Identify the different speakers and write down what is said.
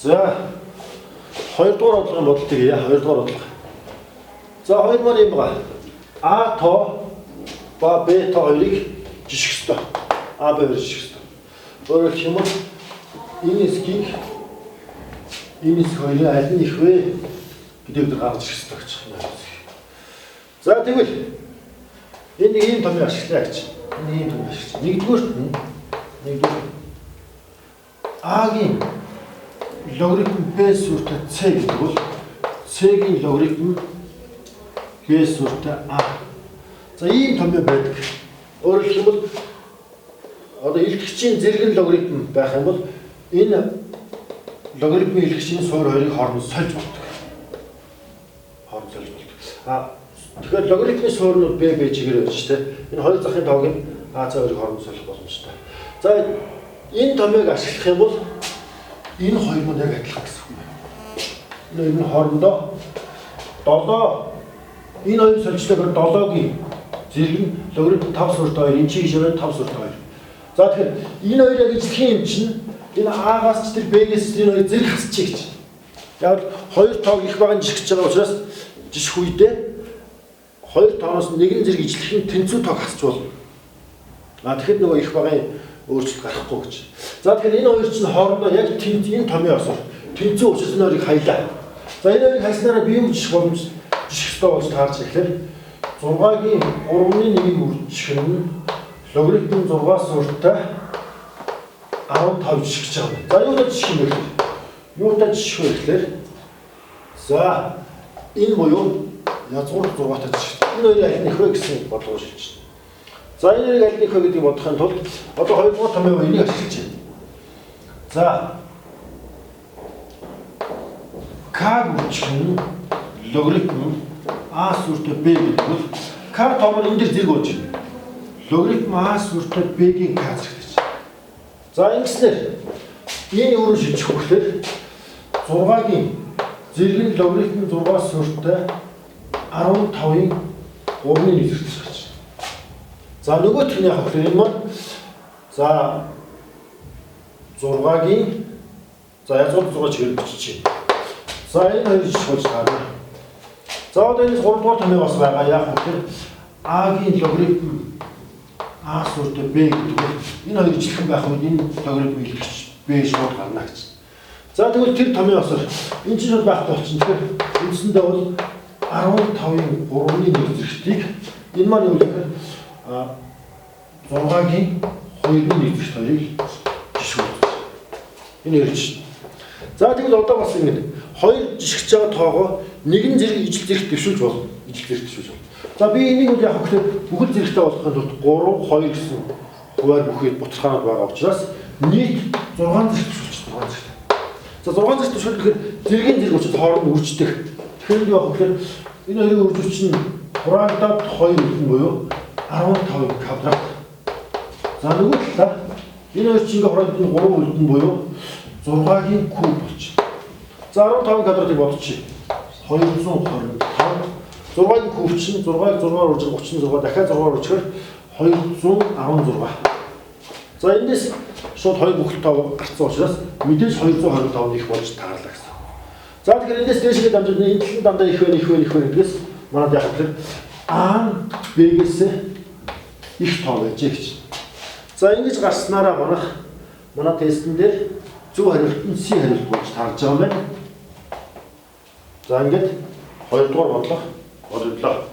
Speaker 1: За 2 дугаар одлогын бодолтыг хийе. 2 дугаар одлого. За 2 маань юм байгаа. А тоо ба Б тоо хоёрыг жишгэх ёстой. А Б хоёрыг жишгэх ёстой. Өөрөөр хэлбэл энэ эсхийг энэ эсх хоёрын аль нь их вэ гэдгийг гаргаж ирэх ёстой гэж байна. За тэгвэл энэ ийм томьёо ашиглая гэж. Энэ ийм томьёо ашиглая. Нэгдүгээр А-гийн логарифм B сүртэй C гэдэг бол C-гийн логарифм B сүртэй A. За ийм томьёо байдаг. Өөрөөр хэлбэл одоо илтгэгчийн зэрэг логарифм байх юм бол энэ логарифмын илтгэгчийн суур хоёрыг хооронд сольж болдог. Тэгэхээр логарифмын суурнууд B чигээр байж тээ. Энэ хоёр захын тоог нь А цаа хоёрыг хооронд солих боломжтой. За энэ томьёог ашиглах юм бол энэ хоёр нь яг адилхан гэсэн үг юм. Энэ хоорондоо 7 энэ хоёр солилцоогоор 7-гийн зэрэг нь логарифм 5 сууртай 2 энэ чинь шивэн 5 сууртай 2. За тэгэхээр энэ хоёрыг эзлэх юм чинь энэ А-гаас ч тэр Б-гээс энэ хоёр зэрэг хасчих гэж. Яг хоёр тоог их багын жишгэж байгаа учраас жишх үедээ хоёр тооноос нэг нь зэрэг ижлэх нь тэнцүү тоог хасч болно. Тэгэхээр нөгөө их багын өөрчлөлт гарахгүй гэж. За тэгэхээр энэ хоёр чинь хоорондоо яг энэ томьёо осор тэнцүү учраас энэ хоёрыг хаялаа. За энэ хоёрыг хайснараа би юу жишх боломж жишх ёстой болж таарч ирэхээр 6-гийн 3-1-ийг үржих нь логарифм 6 сууртай 15 жишгэж байгаа. За юутай жишх юм бэ? Юутай жишх вэ гэхээр за энэ буюу язгуур 6-тай жишг. Энэ хоёрыг аль нь их вэ гэсэн бодлого шилжиж байна. За энэ хоёрыг аль нь их вэ гэдгийг бодохын тулд одоо 2 дугаар томьёо энийг ашиглаж байна. За К үржих нь логарифм А сүртэй Б гэдэг бол К тоог нь энэ дээр зэрэг болж байна. Логарифм А сүртэй Б-гийн К зэрэг гэж. За ингэснээр энэ өөрөөр шилжих хүчлээр 6-гийн зэрэг нь логарифм 6 сүртэй 15-ын 3-ны 1 зэрэг гэж. За нөгөөх нь яг энэ маань за 6-гийн за язгуур 6 чигээр бичиж байна. За энэ хоёр жишг болж таарна. За одоо энэ 3 дугаар томьёо бас байгаа. Яг тэгэхээр А-гийн логарифм А сүртэй Б гэдэг бол энэ хоёр жижигхэн байх үед энэ логарифм илтгэж Б шууд гарна гэж. За тэгвэл тэр томьёосоор энэ чинь шууд байхгүй болчихно. Тэгэхээр үндсэндээ бол 15-ын 3-ны 1 зэрэгтийг энэ маань юу гэхээр 6-гийн 2-ны 1 зэрэгт хоёрыг жишгүүлж. Энэ ярьж. За тэгвэл одоо бас ингэ хоёр жишгэж байгаа тоогоо нэгэн зэрэг ижил зэрэг дэвшүүлж болно. Ижил зэрэг дэвшүүлж болно. За би энийг бол яг хөөхөд бүхэл зэрэгтэй болохын тулд 3 2 гэсэн хуваар бүхий бутархаанууд байгаа учраас нийт 6 зэрэг дэвшүүлж 6 зэрэг. За 6 зэрэг дэвшүүлэхээр зэргийн зэрэг учраас хооронд үрждэг. Тэгэхээр яг хөөхөд энэ хоёрын үржүүлч нь хураагдаад 2 үлдэн буюу 15 квадрат. За нөгөө талаа энэ хоёр чинь хураагдаад 3 үлдэн буюу 6-гийн куб болчих. За 15 квадратыг бодчих. 225 6-гийн куб чинь 6-ыг 6-аар үржих 36 дахиад 6-аар үржихээр 216. За эндээс шууд 2 бүхэл тоо гарсан учраас мэдээж 225 их болж таарлаа гэсэн. За тэгэхээр эндээс дээшгээ дамжуулж энэ талын дандаа их вэ гэдгээс манайд яг тэгэхээр А Б-гээс их тоо байж гэж. За ингэж гарснараа манай тестэн дээр зөв хариулт нь C хариулт болж таарж байгаа юм байна. За ингээд 2 дугаар бодлого боллоо.